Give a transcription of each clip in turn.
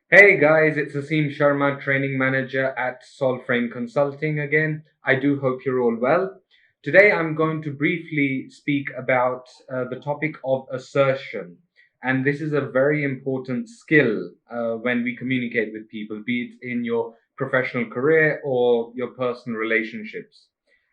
Hey guys, it's Aseem Sharma, Training Manager at Solframe Consulting again. I do hope you're all well. Today I'm going to briefly speak about the topic of assertion. And this is a very important skill when we communicate with people, be it in your professional career or your personal relationships.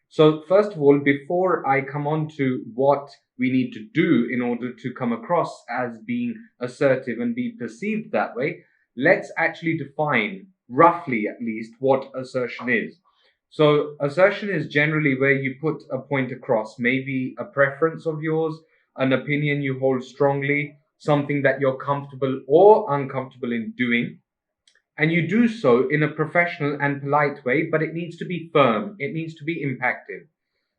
So, first of all, before I come on to what we need to do in order to come across as being assertive and be perceived that way, let's actually define, roughly at least, what assertion is. So, assertion is generally where you put a point across, maybe a preference of yours, an opinion you hold strongly, something that you're comfortable or uncomfortable in doing. And you do so in a professional and polite way, but it needs to be firm, it needs to be impactful.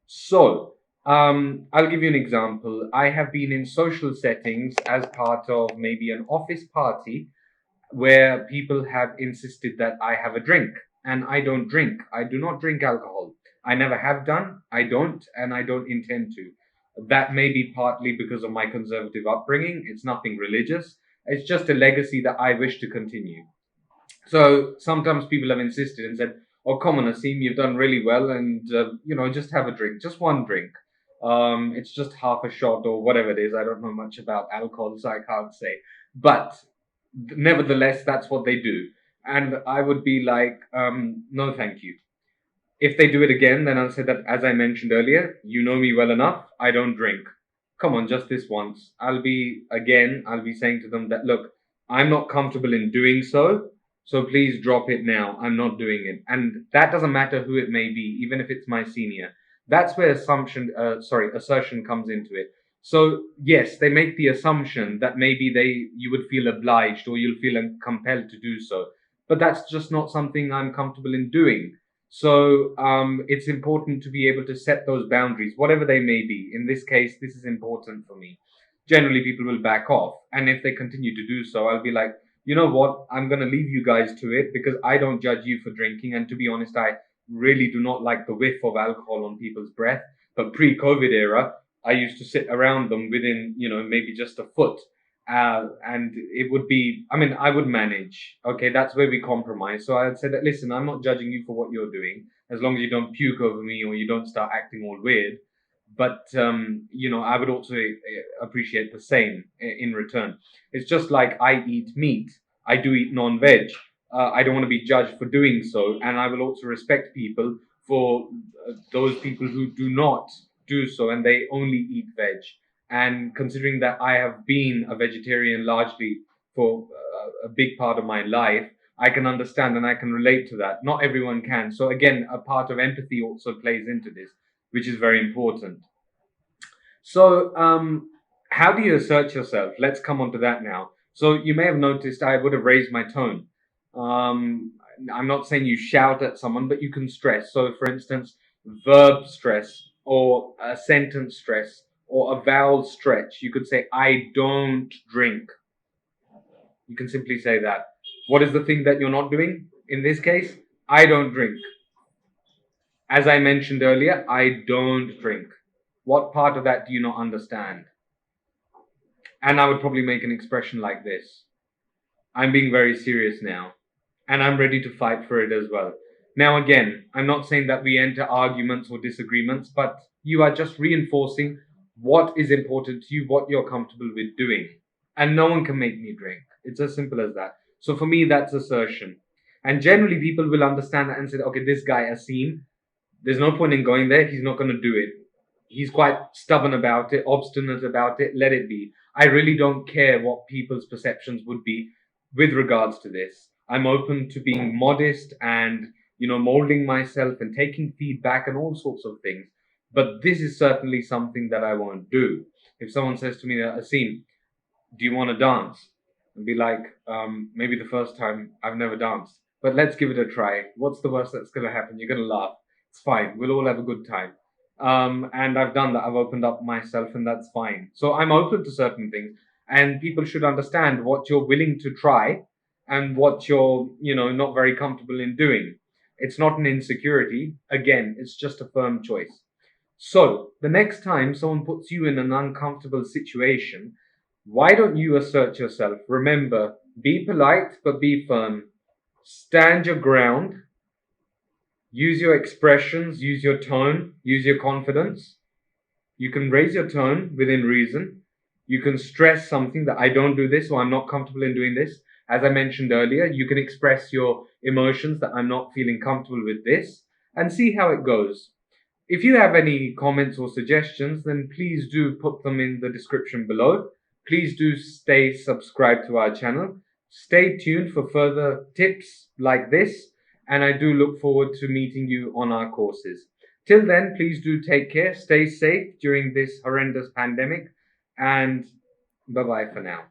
So, I'll give you an example. I have been in social settings as part of maybe an office party where people have insisted that I have a drink, and I don't drink. I do not drink alcohol. I never have done, I don't, and I don't intend to. That may be partly because of my conservative upbringing. It's nothing religious. It's just a legacy that I wish to continue. So sometimes people have insisted and said, "Oh, come on, Aseem, you've done really well, and just have a drink, just one drink. It's just half a shot or whatever it is. I don't know much about alcohol, so I can't say. But nevertheless, that's what they do, and I would be like, no, thank you. If they do it again, then I'll say that, as I mentioned earlier, you know me well enough. I don't drink. Come on, just this once. I'll be saying to them that, look, I'm not comfortable in doing so. So please drop it now. I'm not doing it. And that doesn't matter who it may be, even if it's my senior. That's where assertion comes into it. So yes, they make the assumption that maybe you would feel obliged or you'll feel compelled to do so. But that's just not something I'm comfortable in doing. So it's important to be able to set those boundaries, whatever they may be. In this case, this is important for me. Generally, people will back off. And if they continue to do so, I'll be like, you know what? I'm going to leave you guys to it because I don't judge you for drinking. And to be honest, I really do not like the whiff of alcohol on people's breath. But pre-COVID era, I used to sit around them within, maybe just a foot. And it would be, I mean, I would manage. Okay, that's where we compromise. So I'd say that, listen, I'm not judging you for what you're doing, as long as you don't puke over me or you don't start acting all weird. But, I would also appreciate the same in return. It's just like I eat meat, I do eat non veg. I don't want to be judged for doing so. And I will also respect people for those people who do not do so and they only eat veg. And considering that I have been a vegetarian largely for a big part of my life, I can understand and I can relate to that. Not everyone can. So, again, a part of empathy also plays into this, which is very important. So, how do you assert yourself? Let's come on to that now. So, you may have noticed I would have raised my tone. Um, I'm not saying you shout at someone, but you can stress. So, for instance, verb stress or a sentence stress or a vowel stretch. You could say, I don't drink. You can simply say that. What is the thing that you're not doing? In this case, I don't drink. As I mentioned earlier, I don't drink. What part of that do you not understand? And I would probably make an expression like this: I'm being very serious now, and I'm ready to fight for it as well. Now, again, I'm not saying that we enter arguments or disagreements, but you are just reinforcing what is important to you, what you're comfortable with doing. And no one can make me drink. It's as simple as that. So for me, that's assertion. And generally, people will understand that and say, okay, this guy, Aseem, there's no point in going there. He's not going to do it. He's quite stubborn about it, obstinate about it. Let it be. I really don't care what people's perceptions would be with regards to this. I'm open to being modest and, molding myself and taking feedback and all sorts of things. But this is certainly something that I won't do. If someone says to me, Aseem, do you want to dance? And be like, maybe the first time I've never danced, but let's give it a try. What's the worst that's going to happen? You're going to laugh. It's fine. We'll all have a good time. And I've done that. I've opened up myself, and that's fine. So I'm open to certain things, and people should understand what you're willing to try and what you're, not very comfortable in doing. It's not an insecurity. Again, it's just a firm choice. So the next time someone puts you in an uncomfortable situation, why don't you assert yourself? Remember, Be polite, but be firm. Stand your ground. Use your expressions, use your tone, use your confidence. You can raise your tone within reason. You can stress something that I don't do this or I'm not comfortable in doing this. As I mentioned earlier, you can express your emotions that I'm not feeling comfortable with this and see how it goes. If you have any comments or suggestions, then please do put them in the description below. Please do stay subscribed to our channel. Stay tuned for further tips like this, and I do look forward to meeting you on our courses. Till then, please do take care, stay safe during this horrendous pandemic, and bye bye for now.